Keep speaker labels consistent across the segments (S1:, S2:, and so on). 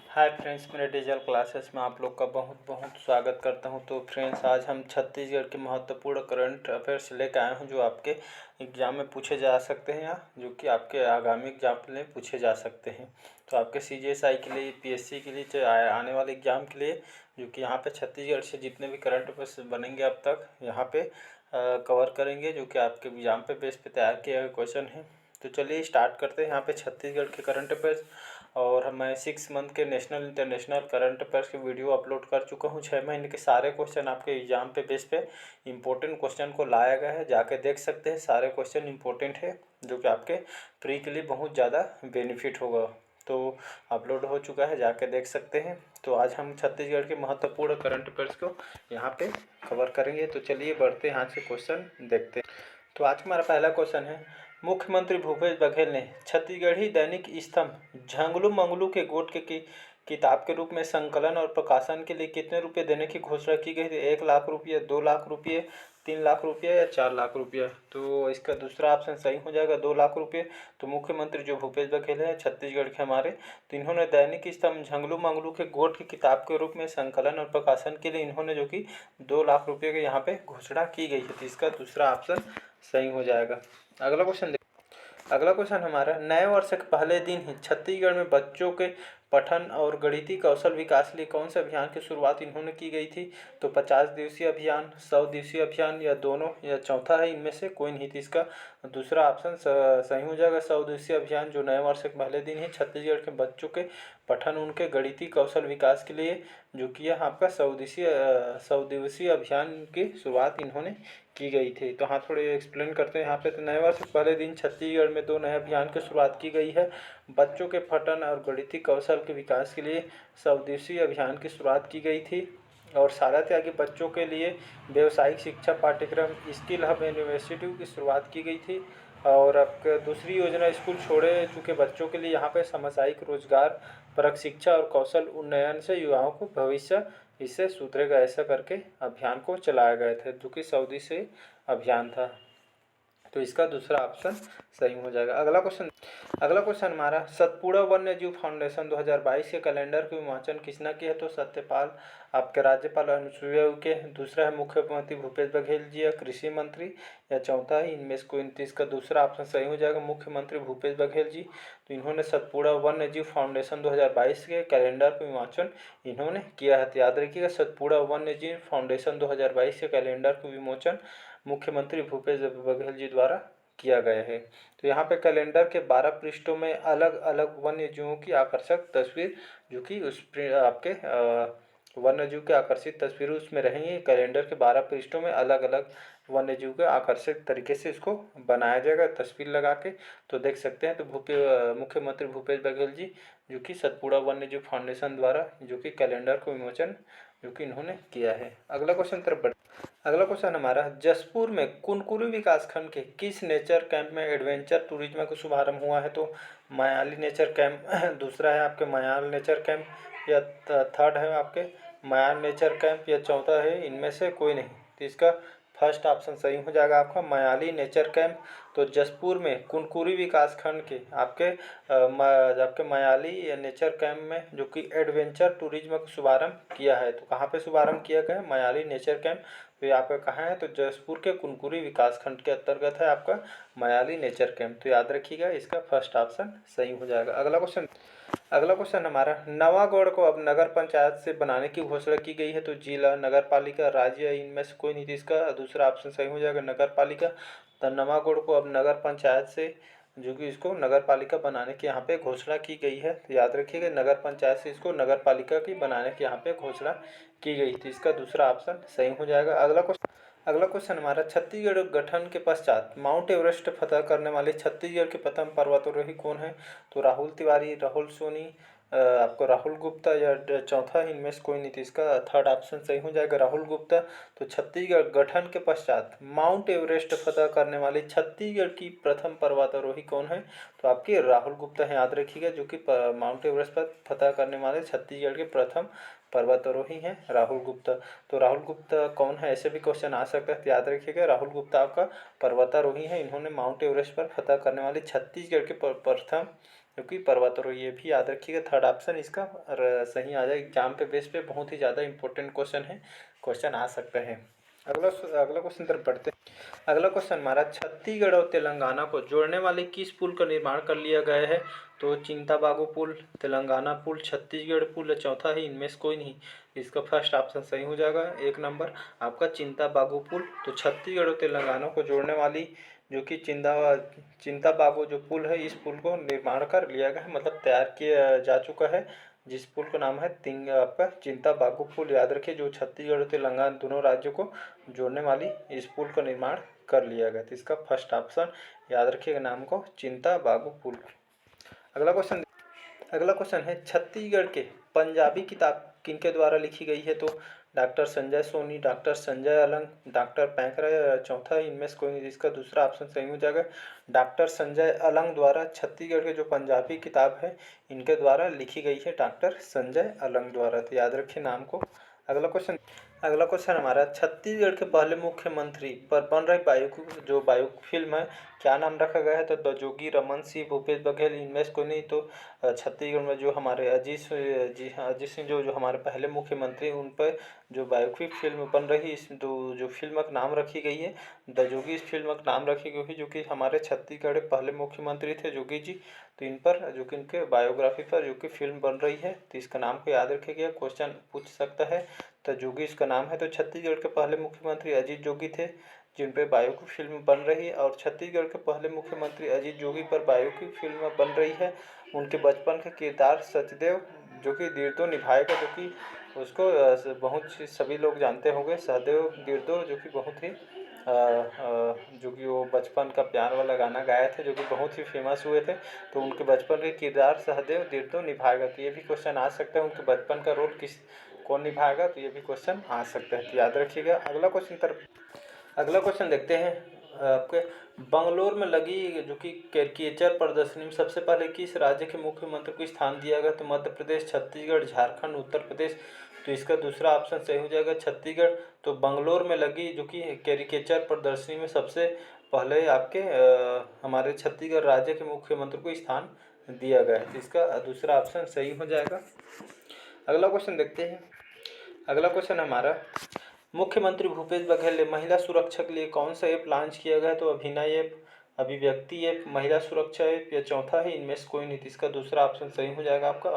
S1: Hi friends, मेरे digital classes में आप लोग का बहुत बहुत स्वागत करता हूं। तो फ्रेंड्स, आज हम छत्तीसगढ़ के महत्वपूर्ण करंट अफेयर्स लेकर आए हैं जो आपके एग्ज़ाम में पूछे जा सकते हैं या जो कि आपके आगामी एग्जाम के लिए पूछे जा सकते हैं। तो आपके CGSI के लिए, PSC के लिए, चाहे आने वाले एग्ज़ाम के लिए, जो कि यहाँ पे छत्तीसगढ़ से जितने भी करंट अफेयर्स बनेंगे अब तक यहाँ पे कवर करेंगे, जो कि आपके एग्ज़ाम पे बेस पे तैयार किए गए क्वेश्चन हैं। तो चलिए स्टार्ट करते हैं यहाँ पे छत्तीसगढ़ के करंट अफेयर्स। और मैं 6 मंथ के नेशनल इंटरनेशनल करंट अफेयर्स के वीडियो अपलोड कर चुका हूँ। 6 महीने के सारे क्वेश्चन आपके एग्जाम पे बेस पे इंपॉर्टेंट क्वेश्चन को लाया गया है, जाके देख सकते हैं। सारे क्वेश्चन इंपॉर्टेंट है जो कि आपके प्री के लिए बहुत ज़्यादा बेनिफिट होगा। तो अपलोड हो चुका है, जाके देख सकते हैं। तो आज हम छत्तीसगढ़ के महत्वपूर्ण करंट अफेयर्स को यहाँ पे कवर करेंगे। तो चलिए बढ़ते हैं, यहाँ से क्वेश्चन देखते हैं। तो आज हमारा पहला क्वेश्चन है, मुख्यमंत्री भूपेश बघेल ने छत्तीसगढ़ी दैनिक स्तंभ झंगलू मंगलू के गोठ की किताब के रूप में संकलन और प्रकाशन के लिए कितने रुपए देने की घोषणा की गई थी? 1 लाख रुपये, 2 लाख रुपये, 3 लाख रुपये या 4 लाख रुपये? तो इसका दूसरा ऑप्शन सही हो जाएगा, 2 लाख रुपये। तो मुख्यमंत्री जो भूपेश बघेल है छत्तीसगढ़ के हमारे, तो इन्होंने दैनिक स्तंभ झंगलू मंगलू के गोठ की किताब के रूप में संकलन और प्रकाशन के लिए इन्होंने जो कि 2 लाख रुपये की यहाँ पे घोषणा की गई है। तो इसका दूसरा ऑप्शन सही हो जाएगा। अगला क्वेश्चन हमारा, नए वर्ष के पहले दिन ही छत्तीसगढ़ में बच्चों के पठन और गणितीय कौशल विकास के लिए कौन से अभियान की शुरुआत इन्होंने की गई थी? तो 50 दिवसीय अभियान, 100 दिवसीय अभियान, या दोनों, या चौथा है इनमें से कोई नहीं? थी इसका दूसरा ऑप्शन सही हो जाएगा, 100 दिवसीय अभियान, जो नए वर्ष के पहले दिन ही छत्तीसगढ़ के बच्चों के पठन, उनके गणितीय कौशल विकास के लिए जो कि यह आपका 100 दिवसीय अभियान की शुरुआत इन्होंने की गई थी। तो हाँ, थोड़े एक्सप्लेन करते हैं यहाँ पे। तो नए वर्ष के पहले दिन छत्तीसगढ़ में 2 नए अभियान की शुरुआत की गई है। बच्चों के पठन और गणितीय कौशल के विकास के लिए 100 दिवसीय अभियान की शुरुआत की गई थी। और शाला त्यागी बच्चों के लिए व्यावसायिक शिक्षा पाठ्यक्रम स्किल हब यूनिवर्सिटी की शुरुआत की गई थी। और आपका दूसरी योजना, स्कूल छोड़े चुके बच्चों के लिए यहाँ पे सामुदायिक रोजगार परक शिक्षा और कौशल उन्नयन से युवाओं को भविष्य इससे सुधरेगा, ऐसा करके अभियान को चलाया गया था, जो कि 100 दिवसीय अभियान था। तो इसका दूसरा ऑप्शन सही हो जाएगा। अगला क्वेश्चन हमारा, सतपुड़ा वन्य जीव फाउंडेशन 2022 के कैलेंडर का विमोचन किसने किया? तो सत्यपाल, आपके राज्यपाल अनुसुईया उइके, दूसरा है मुख्यमंत्री भूपेश बघेल जी या कृषि मंत्री, या चौथा है इनमें से कोई? इसका दूसरा ऑप्शन सही हो जाएगा, मुख्यमंत्री भूपेश बघेल जी। तो इन्होंने सतपुड़ा वन्य जीव फाउंडेशन 2022 के कैलेंडर का विमोचन इन्होंने किया है। तो याद रखिएगा, सतपुड़ा वन्य जीव फाउंडेशन 2022 के कैलेंडर का विमोचन मुख्यमंत्री भूपेश बघेल जी द्वारा किया गया है। तो यहाँ पे कैलेंडर के 12 पृष्ठों में अलग अलग वन्य जीवों की आकर्षक तस्वीर, जो कि उस आपके वन्य जीव के आकर्षित तस्वीरें उसमें रहेंगी। कैलेंडर के 12 पृष्ठों में अलग अलग वन्य जीव के आकर्षक तरीके से इसको बनाया जाएगा तस्वीर लगा के। तो देख सकते हैं। तो मुख्यमंत्री भूपेश बघेल जी जो कि सतपुड़ा वन्य जीव फाउंडेशन द्वारा जो कि कैलेंडर को विमोचन जो कि इन्होंने किया है। अगला क्वेश्चन हमारा, जसपुर में कुनकुरी विकासखंड के किस नेचर कैंप में एडवेंचर टूरिज्म का शुभारंभ हुआ है? तो मयाली नेचर कैंप, दूसरा है आपके मयाल नेचर कैंप, या थर्ड है आपके मयाल नेचर कैंप, या चौथा है इनमें से कोई नहीं? तो इसका फर्स्ट ऑप्शन सही हो जाएगा आपका, मयाली नेचर कैंप। तो जसपुर में कुनकुरी विकासखंड के आपके मयाली नेचर कैंप में जो कि एडवेंचर टूरिज्म का शुभारंभ किया है। तो कहाँ पे शुभारंभ किया गया है? Mayali nature camp. तो ये आपका कहाँ है? तो जसपुर के कुनकुरी विकासखंड के अंतर्गत है आपका मयाली नेचर कैंप। तो याद रखिएगा, इसका फर्स्ट ऑप्शन सही हो जाएगा। अगला क्वेश्चन हमारा, नवागढ़ को अब नगर पंचायत से बनाने की घोषणा की गई है। तो जिला, नगर पालिका, राज्य, इनमें से कोई नहीं? थी इसका दूसरा ऑप्शन सही हो जाएगा, नगर पालिका। तो नवागढ़ को अब नगर पंचायत से जो कि इसको नगर पालिका बनाने की यहाँ पे घोषणा की गई है। तो याद रखिएगा, नगर पंचायत से इसको नगर पालिका की बनाने की यहाँ पे घोषणा की गई थी। इसका दूसरा ऑप्शन सही हो जाएगा। अगला क्वेश्चन हमारा, छत्तीसगढ़ गठन के पश्चात माउंट एवरेस्ट फतह करने वाले छत्तीसगढ़ के प्रथम पर्वतारोही कौन है? तो राहुल तिवारी, राहुल सोनी, आपको राहुल गुप्ता, या चौथा इनमें से कोई नहीं? थी इसका थर्ड ऑप्शन सही हो जाएगा, राहुल गुप्ता। तो छत्तीसगढ़ गठन के पश्चात माउंट एवरेस्ट फतह करने वाले छत्तीसगढ़ की प्रथम पर्वतारोही कौन है? तो आपके राहुल गुप्ता है, याद रखिएगा, जो कि माउंट एवरेस्ट पर फतह करने वाले छत्तीसगढ़ के प्रथम पर्वतारोही हैं राहुल गुप्ता। तो राहुल गुप्ता कौन है, ऐसे भी क्वेश्चन आ सकता है। तो याद रखिएगा, राहुल गुप्ता आपका पर्वतारोही है। इन्होंने माउंट एवरेस्ट पर फतह करने वाले छत्तीसगढ़ के प्रथम जो कि पर्वतारोही, ये भी याद रखिएगा। थर्ड ऑप्शन इसका सही आ जाए। एग्जाम पे बेस पे बहुत ही ज़्यादा इंपॉर्टेंट क्वेश्चन है, क्वेश्चन आ सकते हैं। अगला क्वेश्चन तरफ पढ़ते हैं। अगला क्वेश्चन हमारा, छत्तीसगढ़ और तेलंगाना को जोड़ने वाले किस पुल का निर्माण कर लिया गया है? तो चिंताबागो पुल, तेलंगाना पुल, छत्तीसगढ़ पुल या चौथा है इनमें से कोई नहीं। इसका फर्स्ट ऑप्शन सही हो जाएगा, 1 नंबर आपका चिंताबागो पुल। तो छत्तीसगढ़ और तेलंगाना को जोड़ने वाली जो कि चिंताबागो जो पुल है, इस पुल को निर्माण कर लिया गया है, मतलब तैयार किया जा चुका है, जिस पुल का नाम है आपका चिंताबागो पुल। याद रखिए, जो छत्तीसगढ़ और तेलंगाना दोनों राज्यों को जोड़ने वाली इस पुल का निर्माण कर लिया गया। तो इसका फर्स्ट ऑप्शन याद रखिएगा नाम को, चिंताबागो पुल। अगला क्वेश्चन है, छत्तीसगढ़ के पंजाबी किताब किनके द्वारा लिखी गई है? तो doctor Sanjay Soni, doctor Sanjay Alang, doctor Painkra या चौथा है इनमें से कोई नहीं। इसका दूसरा ऑप्शन सही हो जाएगा, डॉक्टर संजय अलंग द्वारा छत्तीसगढ़ के जो पंजाबी किताब है इनके द्वारा लिखी गई है, डॉक्टर संजय अलंग द्वारा। तो याद रखिए नाम को। अगला क्वेश्चन हमारा, छत्तीसगढ़ के पहले मुख्यमंत्री पर बन रही जो बायोपिक फिल्म है, क्या नाम रखा गया है? तो द जोगी, रमन सिंह, भूपेश बघेल, इनमें से कोई नहीं। तो छत्तीसगढ़ में जो हमारे अजीत सिंह जो हमारे पहले मुख्यमंत्री, उन पर जो बायोपिक फिल्म बन रही, इस जो फिल्म का नाम रखी गई है द जोगी, इस फिल्म का नाम रखी गई है, जो कि हमारे छत्तीसगढ़ के पहले मुख्यमंत्री थे जोगी जी। तो इन पर जो कि इनके बायोग्राफी पर जो कि फिल्म बन रही है, तो इसका नाम को याद रखिएगा, क्वेश्चन पूछ सकता है। तो जोगी इसका नाम है। तो छत्तीसगढ़ के पहले मुख्यमंत्री अजीत जोगी थे, जिन पे बायोपिक फिल्म बन रही है। और छत्तीसगढ़ के पहले मुख्यमंत्री अजीत जोगी पर बायोपिक फिल्म बन रही है। उनके बचपन के किरदार सचदेव जो कि दीर्घो निभाएगा, जो कि उसको बहुत सभी लोग जानते होंगे, सहदेव दीर्घो, जो कि बहुत ही जो कि वो बचपन का प्यार वाला गाना गाए थे, जो कि बहुत ही फेमस हुए थे। तो उनके बचपन के किरदार सहदेव दीर्घो निभाएगा। तो ये भी क्वेश्चन आ सकता है, उनके बचपन का रोल कौन निभाएगा? तो ये भी क्वेश्चन आ सकता है, तो याद रखिएगा। अगला क्वेश्चन देखते हैं आपके, बंगलोर में लगी जो कि कैरिकेचर प्रदर्शनी में सबसे पहले किस राज्य के मुख्यमंत्री को स्थान दिया गया? तो मध्य प्रदेश, छत्तीसगढ़, झारखंड, उत्तर प्रदेश। तो इसका दूसरा ऑप्शन सही हो जाएगा, छत्तीसगढ़। तो बंगलोर में लगी जो कि कैरिकेचर प्रदर्शनी में सबसे पहले आपके हमारे छत्तीसगढ़ राज्य के मुख्यमंत्री को स्थान दिया गया है। तो इसका दूसरा ऑप्शन सही हो जाएगा। अगला क्वेश्चन देखते हैं। अगला क्वेश्चन हमारा, मुख्यमंत्री भूपेश बघेल ने महिला सुरक्षा के लिए कौन सा ऐप लॉन्च किया गया? तो अभिनय ऐप, अभिव्यक्ति ऐप, महिला सुरक्षा ऐप या चौथा है इनमें से कोई नहीं। इसका दूसरा ऑप्शन सही हो जाएगा आपका,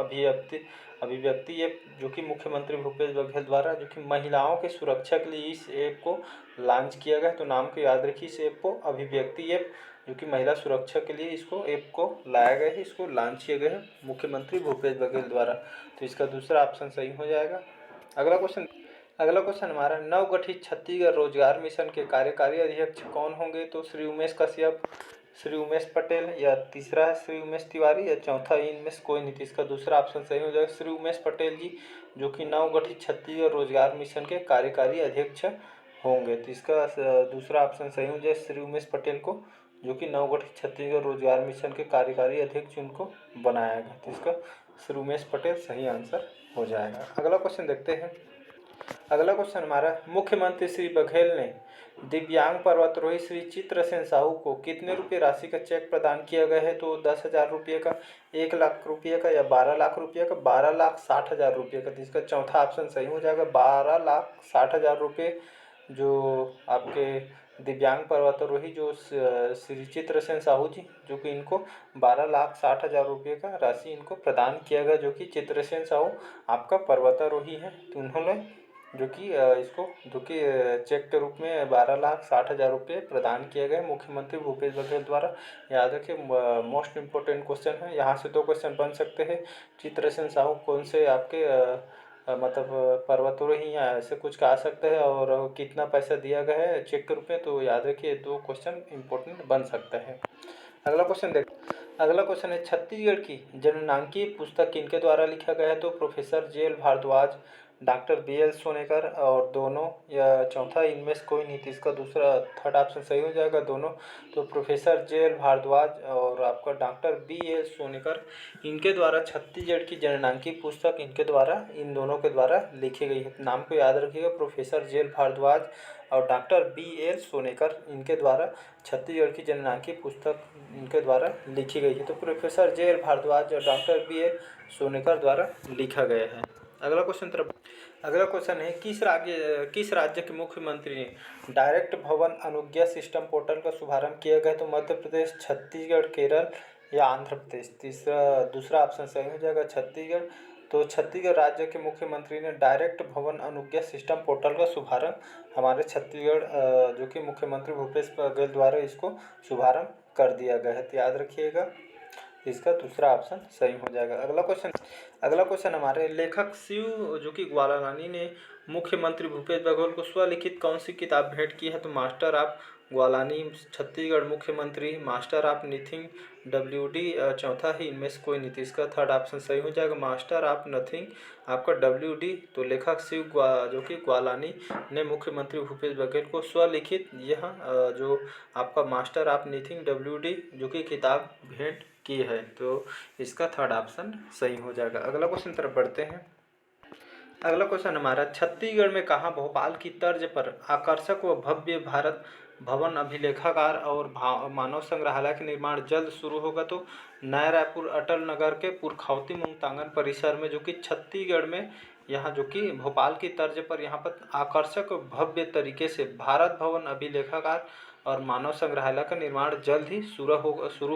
S1: अभिव्यक्ति ऐप, जो कि मुख्यमंत्री भूपेश बघेल द्वारा जो कि महिलाओं के सुरक्षा के लिए इस ऐप को लॉन्च किया गया। तो नाम को याद रखिए इस ऐप को, अभिव्यक्ति ऐप, जो कि महिला सुरक्षा के लिए इसको ऐप को लाया गया है, इसको लॉन्च किया गया है मुख्यमंत्री भूपेश बघेल द्वारा। तो इसका दूसरा ऑप्शन सही हो जाएगा। अगला क्वेश्चन हमारा, नवगठित छत्तीसगढ़ रोजगार मिशन के कार्यकारी अध्यक्ष कौन होंगे? तो श्री उमेश कश्यप, श्री उमेश पटेल, या तीसरा है श्री उमेश तिवारी, या चौथा इनमें से कोई नहीं। इसका दूसरा ऑप्शन सही हो जाएगा, श्री उमेश पटेल जी, जो कि नवगठित छत्तीसगढ़ रोजगार मिशन के कार्यकारी अध्यक्ष होंगे। तो इसका दूसरा ऑप्शन सही हो जाए, श्री उमेश पटेल को, जो कि नवगठित छत्तीसगढ़ रोजगार मिशन के कार्यकारी अध्यक्ष उनको बनाया गया। तो इसका श्री उमेश पटेल सही आंसर हो जाएगा। अगला क्वेश्चन देखते हैं। अगला क्वेश्चन हमारा, मुख्यमंत्री श्री बघेल ने दिव्यांग पर्वतारोही श्री चित्रसेन साहू को कितने रुपये राशि का चेक प्रदान किया गया है? तो 10,000 रुपये का, 1 लाख रुपये का, या 12 लाख रुपये का, 12,60,000 रुपये का। तो इसका चौथा ऑप्शन सही हो जाएगा, 12,60,000 रुपये जो आपके दिव्यांग पर्वतारोही जो श्री चित्रसेन साहू जी, जो कि इनको 12,60,000 रुपये का राशि इनको प्रदान किया गया, जो कि चित्रसेन साहू आपका पर्वतारोही है। तो उन्होंने जो कि इसको जो कि चेक के रूप में 12,60,000 रुपये प्रदान किए गए मुख्यमंत्री भूपेश बघेल द्वारा। याद रखिए, मोस्ट इम्पोर्टेंट क्वेश्चन है, यहाँ से 2 क्वेश्चन बन सकते हैं। चित्रसेन साहू कौन से आपके मतलब पर्वतारोही हैं, ऐसे कुछ कहा सकते हैं, और कितना पैसा दिया गया है चेक के रूप में। तो याद रखिए 2 क्वेश्चन इम्पोर्टेंट बन सकते हैं। अगला क्वेश्चन है, छत्तीसगढ़ की जननांकी पुस्तक किनके द्वारा लिखा गया है? तो professor J L. Bhardwaj, doctor B L. Sonekar, और दोनों, या चौथा इनमें से कोई नहीं। तो इसका थर्ड ऑप्शन सही हो जाएगा, दोनों। तो प्रोफेसर जे.एल. भारद्वाज और आपका डॉक्टर बी.एल. सोनेकर, इनके द्वारा छत्तीसगढ़ की जननांकी पुस्तक इन दोनों के द्वारा लिखी गई है। नाम को याद रखिएगा, प्रोफेसर जे.एल. भारद्वाज और डॉक्टर B.L. सोनेकर, इनके द्वारा छत्तीसगढ़ की जननांगी पुस्तक इनके द्वारा लिखी गई है। तो प्रोफेसर J.R. भारद्वाज और डॉक्टर B.L. सोनेकर द्वारा लिखा गया है। अगला क्वेश्चन है, किस राज्य के मुख्यमंत्री ने डायरेक्ट भवन अनुज्ञा सिस्टम पोर्टल का शुभारंभ किया गया? तो मध्य प्रदेश, छत्तीसगढ़, केरल या आंध्र प्रदेश। दूसरा ऑप्शन सही हो जाएगा, छत्तीसगढ़। तो छत्तीसगढ़ राज्य के मुख्यमंत्री ने डायरेक्ट भवन अनुज्ञा सिस्टम पोर्टल का शुभारंभ हमारे छत्तीसगढ़ जो कि मुख्यमंत्री भूपेश बघेल द्वारा इसको शुभारंभ कर दिया गया है। तो याद रखिएगा, इसका दूसरा ऑप्शन सही हो जाएगा। अगला क्वेश्चन हमारे, लेखक शिव जो कि ग्वालानी ने मुख्यमंत्री भूपेश बघेल को स्वलिखित कौन सी किताब भेंट की है? तो मास्टर ऑफ ग्वालानी, छत्तीसगढ़ मुख्यमंत्री, मास्टर ऑफ नथिंग, WD, चौथा ही इनमें से कोई नहीं। इसका थर्ड ऑप्शन सही हो जाएगा, मास्टर ऑफ नथिंग आपका WD। तो लेखक शिव जो कि ग्वालानी ने मुख्यमंत्री भूपेश बघेल को स्वलिखित यह जो आपका मास्टर ऑफ नथिंग WD जो कि किताब भेंट की है। तो इसका थर्ड ऑप्शन सही हो जाएगा। अगला क्वेश्चन तरफ बढ़ते हैं। अगला क्वेश्चन हमारा, छत्तीसगढ़ में कहाँ भोपाल की तर्ज पर आकर्षक व भव्य भारत भवन, अभिलेखागार और मानव संग्रहालय का निर्माण जल्द शुरू होगा? तो नया रायपुर, अटल नगर के पुरखौती मुक्तांगन परिसर में, जो कि छत्तीसगढ़ में यहाँ जो कि भोपाल की तर्ज पर यहाँ पर आकर्षक भव्य तरीके से भारत भवन, अभिलेखागार और मानव संग्रहालय का निर्माण जल्द ही शुरू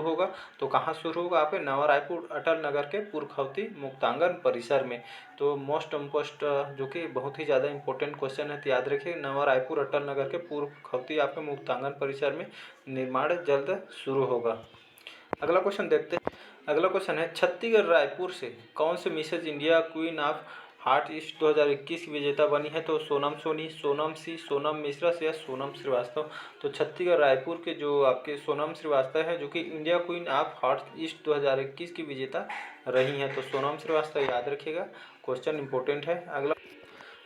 S1: होगा। तो कहाँ शुरू होगा? आपके नवा रायपुर, अटल नगर के पुरखौती मुक्तांगन परिसर में। तो मोस्ट जो कि बहुत ही ज़्यादा इंपॉर्टेंट क्वेश्चन है, तो याद रखिए, नवा रायपुर, अटल नगर के पुरखौती आपके मुक्तांगन परिसर में निर्माण जल्द शुरू होगा। अगला क्वेश्चन है, छत्तीसगढ़ रायपुर से कौन से Mrs India queen of heart east 2021 की विजेता बनी है? तो सोनम सोनी, सोनम सी, सोनम मिश्रा या सोनम श्रीवास्तव। तो छत्तीसगढ़ रायपुर के जो आपके सोनम श्रीवास्तव है जो कि India queen of heart east 2021 की विजेता रही हैं। तो सोनम श्रीवास्तव याद रखिएगा, क्वेश्चन इंपॉर्टेंट है।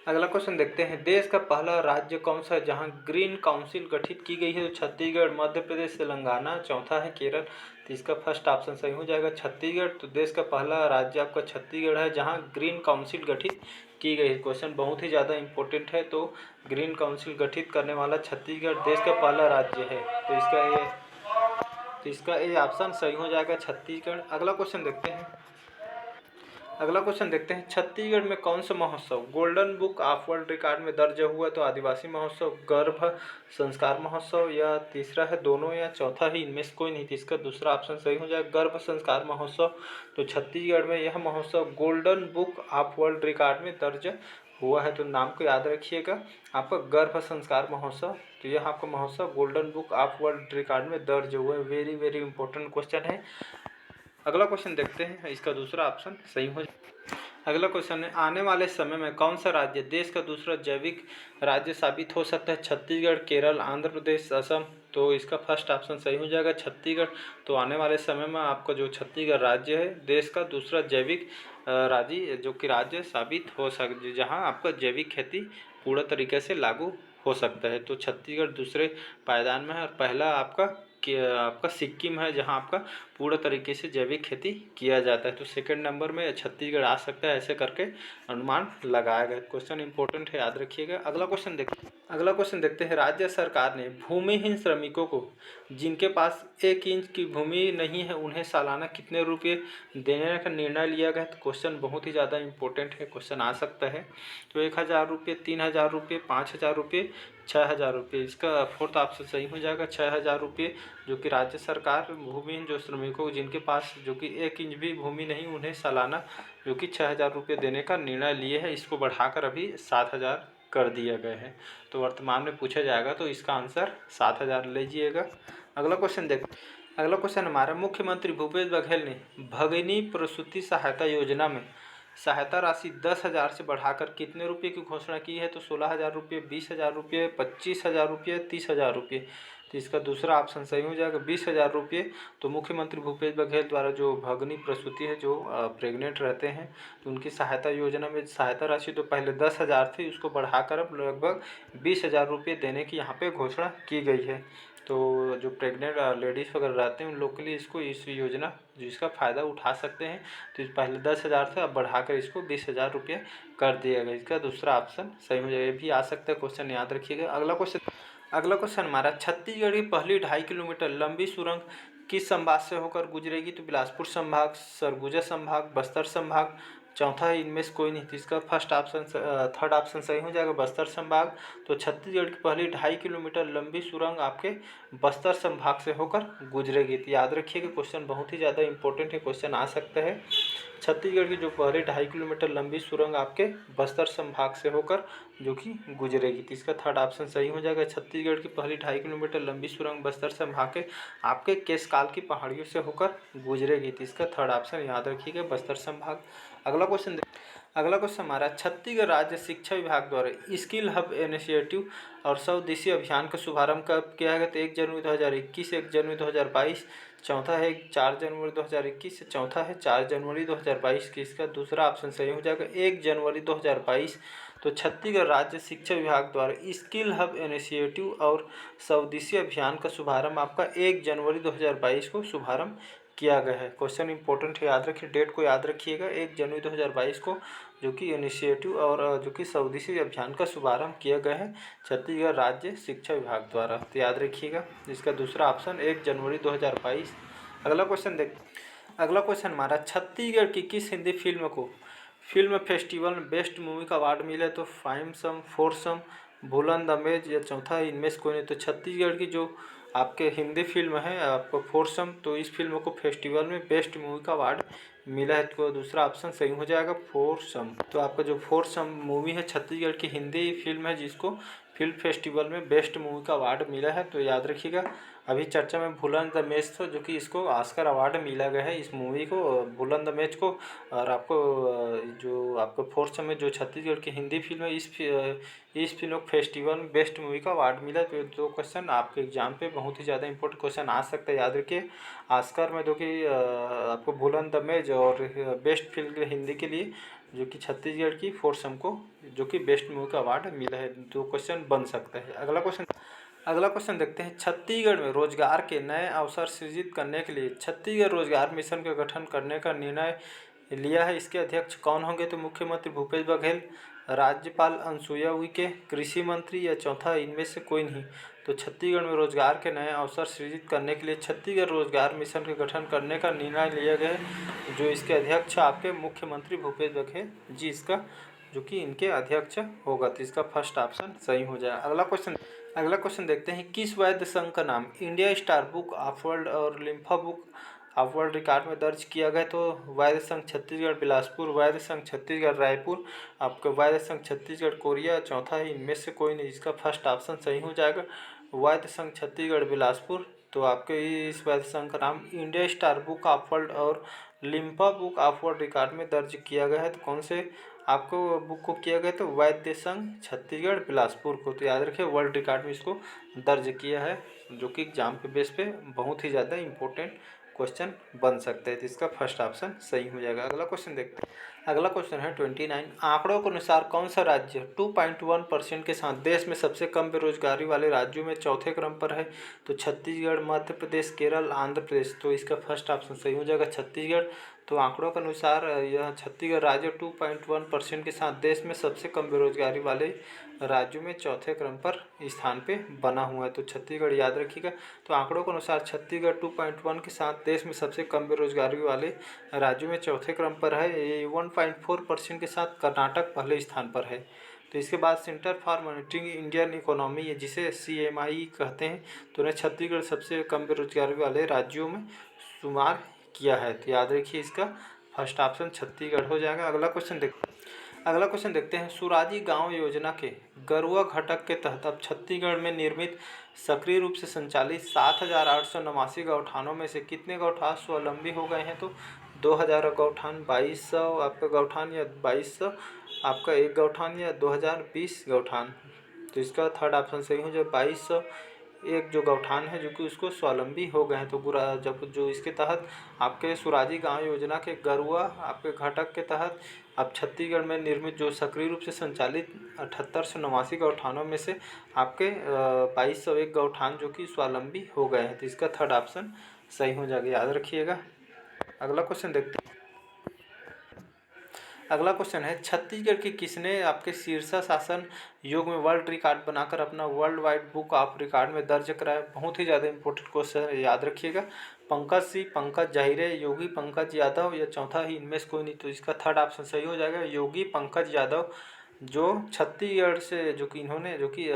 S1: अगला क्वेश्चन देखते हैं, देश का पहला राज्य कौन सा है जहां ग्रीन काउंसिल गठित की गई है? तो छत्तीसगढ़, मध्य प्रदेश, तेलंगाना, चौथा है केरल। तो इसका फर्स्ट ऑप्शन सही हो जाएगा, छत्तीसगढ़। तो देश का पहला राज्य आपका छत्तीसगढ़ है जहां ग्रीन काउंसिल गठित की गई है। क्वेश्चन बहुत ही ज़्यादा इंपॉर्टेंट है। तो ग्रीन काउंसिल गठित करने वाला छत्तीसगढ़ देश का पहला राज्य है। तो इसका ए ऑप्शन सही हो जाएगा, छत्तीसगढ़। अगला क्वेश्चन देखते हैं, छत्तीसगढ़ में कौन सा महोत्सव golden book of world record में दर्ज हुआ? तो आदिवासी महोत्सव, गर्भ संस्कार महोत्सव या तीसरा है दोनों या चौथा ही इनमें से कोई नहीं। थी इसका दूसरा ऑप्शन सही हो जाएगा, गर्भ संस्कार महोत्सव। तो छत्तीसगढ़ में यह महोत्सव golden book of world record में दर्ज हुआ है। तो नाम को याद रखिएगा, आपका गर्भ संस्कार महोत्सव। तो यह आपका महोत्सव golden book of world record में दर्ज हुआ है। वेरी वेरी इंपॉर्टेंट क्वेश्चन है। अगला क्वेश्चन देखते हैं, इसका दूसरा ऑप्शन सही हो। अगला क्वेश्चन है, आने वाले समय में कौन सा राज्य देश का दूसरा जैविक राज्य साबित हो सकता है? छत्तीसगढ़, केरल, आंध्र प्रदेश, असम। तो इसका फर्स्ट ऑप्शन सही हो जाएगा, छत्तीसगढ़। तो आने वाले समय में आपका जो छत्तीसगढ़ राज्य है देश का दूसरा जैविक राज्य जो कि राज्य साबित हो सकता, जहाँ आपका जैविक खेती पूरा तरीके से लागू हो सकता है। तो छत्तीसगढ़ दूसरे पायदान में है और पहला आपका सिक्किम है जहां आपका पूरा तरीके से जैविक खेती किया जाता है। तो सेकंड नंबर में छत्तीसगढ़ आ सकता है, ऐसे करके अनुमान लगाया गया। क्वेश्चन इंपॉर्टेंट है, याद रखिएगा। अगला क्वेश्चन देखते हैं, राज्य सरकार ने भूमिहीन श्रमिकों को जिनके पास 1 इंच की भूमि नहीं है उन्हें सालाना कितने रुपये देने का निर्णय लिया गया? तो क्वेश्चन बहुत ही ज़्यादा इंपॉर्टेंट है, क्वेश्चन आ सकता है। तो 1000 रुपये, 3000 रुपये, 5000 रुपये, 6000 रुपये। इसका फोर्थ ऑप्शन सही हो जाएगा, 6000 रुपये, जो कि राज्य सरकार भूमिहीन जो श्रमिकों जिनके पास जो कि 1 इंच भी भूमि नहीं उन्हें सालाना जो कि 6000 रुपये देने का निर्णय लिए है। इसको बढ़ाकर अभी 7000 कर दिया गया है। तो वर्तमान में पूछा जाएगा तो इसका आंसर 7000 लीजिएगा। अगला क्वेश्चन हमारा, मुख्यमंत्री भूपेश बघेल ने भगिनी प्रसूति सहायता योजना में सहायता राशि 10,000 से बढ़ाकर कितने रुपये की घोषणा की है? तो 16,000 रुपये, 20,000 रुपये, 25,000 रुपये, 30,000 रुपये। तो इसका दूसरा ऑप्शन सही हो जाएगा 20,000 रुपये। तो मुख्यमंत्री भूपेश बघेल द्वारा जो भगिनी प्रसूति है, जो प्रेग्नेंट रहते हैं, तो उनकी सहायता योजना में सहायता राशि तो पहले 10,000 थी, उसको बढ़ाकर अब लगभग 20,000 रुपये देने की यहाँ पे घोषणा की गई है। तो जो प्रेग्नेंट लेडीज़ वगैरह रहते हैं उन लोग के लिए इसको इस योजना जो इसका फ़ायदा उठा सकते हैं। तो पहले 10,000 था, अब बढ़ाकर इसको 20,000 रुपये कर दिया गया। इसका दूसरा ऑप्शन सही हो जाएगा। ये भी आ सकता है क्वेश्चन, याद रखिएगा। अगला क्वेश्चन हमारा, छत्तीसगढ़ की पहली 2.5 किलोमीटर लंबी सुरंग किस संभाग से होकर गुजरेगी? तो बिलासपुर संभाग, सरगुजा संभाग, बस्तर संभाग, चौथा है इनमें से कोई नहीं। तो इसका थर्ड ऑप्शन सही हो जाएगा, बस्तर संभाग। तो छत्तीसगढ़ की पहली 2.5 किलोमीटर लंबी सुरंग आपके बस्तर संभाग से होकर गुजरेगी। तो याद रखिएगा, क्वेश्चन बहुत ही ज़्यादा इंपॉर्टेंट है, क्वेश्चन आ सकता है। छत्तीसगढ़ की जो पहले 2.5 किलोमीटर लंबी सुरंग आपके बस्तर संभाग से होकर जो कि गुजरेगी। तो इसका थर्ड ऑप्शन सही हो जाएगा, छत्तीसगढ़ की पहली 2.5 किलोमीटर लंबी सुरंग बस्तर संभाग के आपके केशकाल की पहाड़ियों से होकर गुजरेगी। तो इसका थर्ड ऑप्शन याद रखिएगा, बस्तर संभाग। अगला क्वेश्चन हमारा, छत्तीसगढ़ राज्य शिक्षा विभाग द्वारा स्किल हब इनिशिएटिव और 100 दिवसीय अभियान का शुभारंभ कब किया गया? तो 1 जनवरी 2021, 1 जनवरी 2022, चौथा है 4 जनवरी 2021, चौथा है 4 जनवरी 2022 की। इसका दूसरा ऑप्शन सही हो जाएगा, 1 जनवरी 2022। तो छत्तीसगढ़ राज्य शिक्षा विभाग द्वारा स्किल हब इनिशिएटिव और 100 दिवसीय अभियान का शुभारंभ आपका 1 जनवरी 2022 को शुभारंभ किया गया है। क्वेश्चन इंपॉर्टेंट है, याद रखिए, डेट को याद रखिएगा, 1 जनवरी 2022 को जो कि इनिशिएटिव और जो कि 100 दिवसीय अभियान का शुभारंभ किया गया है छत्तीसगढ़ राज्य शिक्षा विभाग द्वारा। तो याद रखिएगा, इसका दूसरा ऑप्शन 1 जनवरी 2022। अगला क्वेश्चन हमारा, छत्तीसगढ़ की किस हिंदी फिल्म को फिल्म फेस्टिवल में बेस्ट मूवी का अवार्ड मिला? तो five some, four some, Bhulan the maze, या चौथा है इनमें से कोई नहीं। तो छत्तीसगढ़ की जो आपके हिंदी फिल्म है आपको फोरसम, तो इस फिल्म को फेस्टिवल में बेस्ट मूवी का अवार्ड मिला है। तो दूसरा ऑप्शन सही हो जाएगा, फोरसम। तो आपका जो फोरसम मूवी है छत्तीसगढ़ की हिंदी फिल्म है, जिसको फिल्म फेस्टिवल में बेस्ट मूवी का अवार्ड मिला है। तो याद रखिएगा, अभी चर्चा में भूलन द मेज था, जो कि इसको ऑस्कर अवार्ड मिला गया है इस मूवी को, भूलन द मेज को। और आपको जो आपको फोरसम में जो छत्तीसगढ़ की हिंदी फिल्म है, इस फिल्म फेस्टिवल में बेस्ट मूवी का अवार्ड मिला। तो दो क्वेश्चन आपके एग्जाम पे बहुत ही ज़्यादा इंपॉर्टेंट क्वेश्चन आ सकता है, याद रखिए। ऑस्कर में जो कि आपको भूलन द मेज और बेस्ट फिल्म हिंदी के लिए जो कि छत्तीसगढ़ की फोरसम को जो कि बेस्ट मूवी का अवार्ड मिला है। दो क्वेश्चन बन सकता है। अगला क्वेश्चन देखते हैं, छत्तीसगढ़ में रोजगार के नए अवसर सृजित करने के लिए छत्तीसगढ़ रोजगार मिशन का गठन करने का निर्णय लिया है। इसके अध्यक्ष कौन होंगे? तो मुख्यमंत्री भूपेश बघेल, राज्यपाल अनुसुईया उइके, कृषि मंत्री, या चौथा इनमें से कोई नहीं। तो छत्तीसगढ़ में रोजगार के नए अवसर सृजित करने के लिए छत्तीसगढ़ रोजगार मिशन का गठन करने का निर्णय लिया गया है, जो इसके अध्यक्ष आपके मुख्यमंत्री भूपेश बघेल जी इसका जो कि इनके अध्यक्ष होगा। तो इसका फर्स्ट ऑप्शन सही हो जाएगा। अगला क्वेश्चन देखते हैं, किस वैद्य संघ का नाम India star book of world और लिम्फा बुक ऑफ वर्ल्ड रिकॉर्ड में दर्ज किया गया? तो वैद्य संघ छत्तीसगढ़ बिलासपुर, वैद्य संघ छत्तीसगढ़ रायपुर, आपका वैद्य संघ छत्तीसगढ़ कोरिया, चौथा है इनमें से कोई नहीं। इसका फर्स्ट ऑप्शन सही हो जाएगा, वैद्य संघ छत्तीसगढ़ बिलासपुर। तो आपके इस वैद्य संघ का नाम India star book of world और लिम्फा बुक ऑफ वर्ल्ड रिकॉर्ड में दर्ज किया गया है। तो कौन से आपको बुक को किया गया? तो वैद्य संघ छत्तीसगढ़ बिलासपुर को। तो याद रखिए, वर्ल्ड रिकॉर्ड में इसको दर्ज किया है, जो कि एग्जाम के बेस पे बहुत ही ज़्यादा इंपॉर्टेंट क्वेश्चन बन सकते हैं। तो इसका फर्स्ट ऑप्शन सही हो जाएगा। अगला क्वेश्चन देखते हैं। अगला क्वेश्चन है 29, आंकड़ों के अनुसार कौन सा राज्य 2.1% के साथ देश में सबसे कम बेरोजगारी वाले राज्यों में चौथे क्रम पर है? तो छत्तीसगढ़, मध्य प्रदेश, केरल, आंध्र प्रदेश। तो इसका फर्स्ट ऑप्शन सही हो जाएगा, छत्तीसगढ़। तो आंकड़ों के अनुसार यह छत्तीसगढ़ राज्य 2.1% के साथ देश में सबसे कम बेरोजगारी वाले राज्यों में चौथे क्रम पर स्थान पे बना हुआ है। तो छत्तीसगढ़ याद रखिएगा। तो आंकड़ों के अनुसार छत्तीसगढ़ 2.1 के साथ देश में सबसे कम बेरोजगारी वाले राज्यों में चौथे क्रम पर है। 1.4% के साथ कर्नाटक पहले स्थान पर है। तो इसके बाद centre for monitoring Indian economy, जिसे CMI कहते हैं, तो उन्हें छत्तीसगढ़ सबसे कम बेरोजगारी वाले राज्यों में शुमार किया है। तो याद रखिए, इसका फर्स्ट ऑप्शन छत्तीसगढ़ हो जाएगा। अगला क्वेश्चन देखते हैं, सुराजी गांव योजना के गरुआ घटक के तहत अब छत्तीसगढ़ में निर्मित सक्रिय रूप से संचालित 7,889 गौठानों में से कितने गौठान स्वावलंबी हो गए हैं? तो 2,000 गौठान, 2,200 आपका गौठान, या 2,200 आपका एक गौठान, या 2,020 गौठान। तो इसका थर्ड ऑप्शन सही हो जाए, 2,200 एक जो गौठान है जो कि उसको स्वावलंबी हो गए हैं। तो जब जो इसके तहत आपके स्वराजी गांव योजना के गरुआ आपके घटक के तहत अब छत्तीसगढ़ में निर्मित जो सक्रिय रूप से संचालित 7889 गौठानों में से आपके 2201 गौठान जो कि स्वावलंबी हो गए हैं। तो इसका थर्ड ऑप्शन सही हो जाएगा, याद रखिएगा। अगला क्वेश्चन देखते हैं। अगला क्वेश्चन है, छत्तीसगढ़ के किसने आपके शीर्षासन योग में वर्ल्ड रिकॉर्ड बनाकर अपना world wide book of record में दर्ज कराया? बहुत ही ज़्यादा इंपॉर्टेंट क्वेश्चन है, याद रखिएगा। पंकज सिंह, पंकज जाहिरे, योगी पंकज यादव या चौथा ही इनमें से कोई नहीं। तो इसका थर्ड ऑप्शन सही हो जाएगा, योगी पंकज यादव, जो छत्तीसगढ़ से जो कि इन्होंने जो कि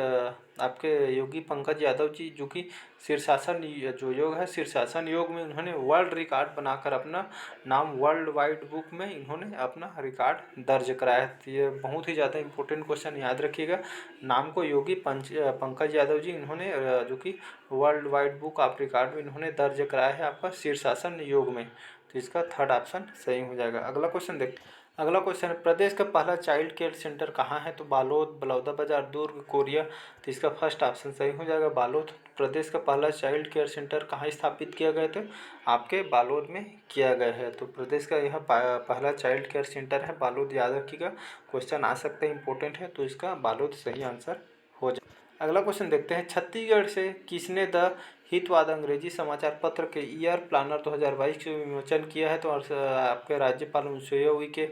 S1: आपके योगी पंकज यादव जी जो कि शीर्षासन जो योग है शीर्षासन योग में उन्होंने वर्ल्ड रिकॉर्ड बनाकर अपना नाम वर्ल्ड वाइड बुक में इन्होंने अपना रिकॉर्ड दर्ज कराया है। तो ये बहुत ही ज़्यादा इंपॉर्टेंट क्वेश्चन, याद रखिएगा। नाम को योगी पंकज यादव जी इन्होंने जो कि world wide book of record में इन्होंने दर्ज कराया है आपका शीर्षासन योग में। तो इसका थर्ड ऑप्शन सही हो जाएगा। अगला क्वेश्चन देखते हैं। अगला क्वेश्चन है, प्रदेश का पहला चाइल्ड केयर सेंटर कहाँ है? तो बालोद, बलौदाबाजार, दुर्ग, कोरिया। तो इसका फर्स्ट ऑप्शन सही हो जाएगा, बालोद। प्रदेश का पहला चाइल्ड केयर सेंटर कहाँ स्थापित किया गया? तो आपके बालोद में किया गया है। तो प्रदेश का यह पहला चाइल्ड केयर सेंटर है बालोद, याद रखिएगा। क्वेश्चन आ सकते हैं, इंपॉर्टेंट है, तो इसका बालोद सही आंसर हो जाए। अगला क्वेश्चन देखते हैं, छत्तीसगढ़ से किसने द हितवाद अंग्रेजी समाचार पत्र के ईयर प्लानर 2022 का विमोचन किया है? तो आपके राज्यपाल अनुसुईया उइके,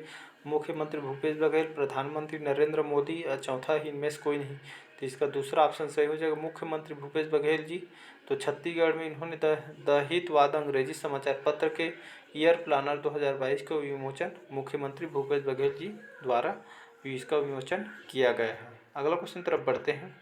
S1: मुख्यमंत्री भूपेश बघेल, प्रधानमंत्री नरेंद्र मोदी, चौथा ही इनमें से कोई नहीं। तो इसका दूसरा ऑप्शन सही हो जाएगा, मुख्यमंत्री भूपेश बघेल जी। तो छत्तीसगढ़ में इन्होंने द हितवाद अंग्रेजी समाचार पत्र के ईयर प्लानर 2022 का विमोचन मुख्यमंत्री भूपेश बघेल जी द्वारा इसका विमोचन किया गया है। अगला क्वेश्चन तरफ बढ़ते हैं।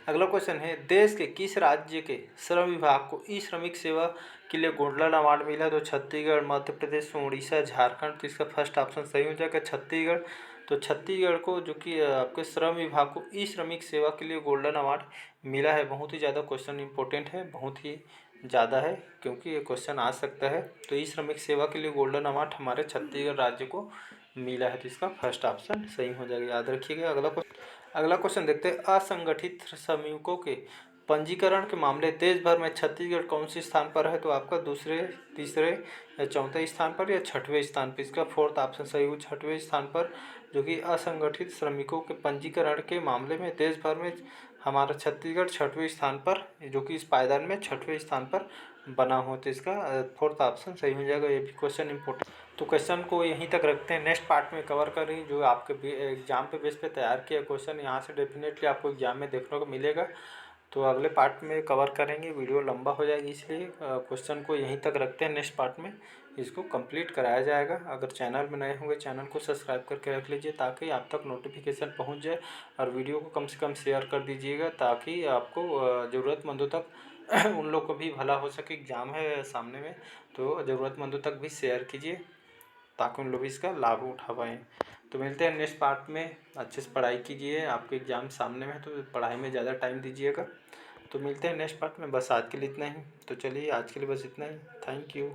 S1: अगला क्वेश्चन है, देश के किस राज्य के श्रम विभाग को ई श्रमिक सेवा के लिए गोल्डन अवार्ड मिला? तो छत्तीसगढ़, मध्य प्रदेश, उड़ीसा, झारखंड। तो इसका फर्स्ट ऑप्शन सही हो जाएगा, छत्तीसगढ़। तो छत्तीसगढ़ को जो कि आपके श्रम विभाग को ई श्रमिक सेवा के लिए गोल्डन अवार्ड मिला है। बहुत ही ज़्यादा क्वेश्चन इंपॉर्टेंट है, बहुत ही ज़्यादा है, क्योंकि ये क्वेश्चन आ सकता है। तो ई श्रमिक सेवा के लिए गोल्डन अवार्ड हमारे छत्तीसगढ़ राज्य को मिला है। तो इसका फर्स्ट ऑप्शन सही हो जाएगा, याद रखिएगा। अगला क्वेश्चन देखते हैं, असंगठित श्रमिकों के पंजीकरण के मामले देश भर में छत्तीसगढ़ कौन से स्थान पर है? तो आपका दूसरे, तीसरे या चौथे स्थान पर या छठवें स्थान पर? इसका फोर्थ ऑप्शन सही हो, छठवें स्थान पर, जो कि असंगठित श्रमिकों के पंजीकरण के मामले में देश भर में हमारा छत्तीसगढ़ छठवें स्थान पर, जो कि इस पायदान में छठवें स्थान पर बना हो। तो इसका फोर्थ ऑप्शन सही हो जाएगा। ये भी क्वेश्चन इंपॉर्टेंट। तो क्वेश्चन को यहीं तक रखते हैं, नेक्स्ट पार्ट में कवर करेंगे जो आपके एग्जाम पे बेस पे तैयार किया क्वेश्चन यहाँ से डेफिनेटली आपको एग्जाम में देखने को मिलेगा। तो अगले पार्ट में कवर करेंगे, वीडियो लंबा हो जाएगी, इसलिए क्वेश्चन को यहीं तक रखते हैं। नेक्स्ट पार्ट में इसको कंप्लीट कराया जाएगा। अगर चैनल में नए होंगे चैनल को सब्सक्राइब करके रख लीजिए ताकि आप तक नोटिफिकेशन पहुंच जाए, और वीडियो को कम से कम शेयर कर दीजिएगा ताकि आपको ज़रूरतमंदों तक उन लोग को भी भला हो सके। एग्ज़ाम है सामने में, तो ज़रूरतमंदों तक भी शेयर कीजिए ताकि उन लोग भी इसका लाभ उठा पाएँ। तो मिलते हैं नेक्स्ट पार्ट में। अच्छे से पढ़ाई कीजिए, आपके एग्ज़ाम सामने में है तो पढ़ाई में ज़्यादा टाइम दीजिएगा। तो मिलते हैं नेक्स्ट पार्ट में। बस आज के लिए इतना ही। तो चलिए आज के लिए बस इतना ही। Thank you.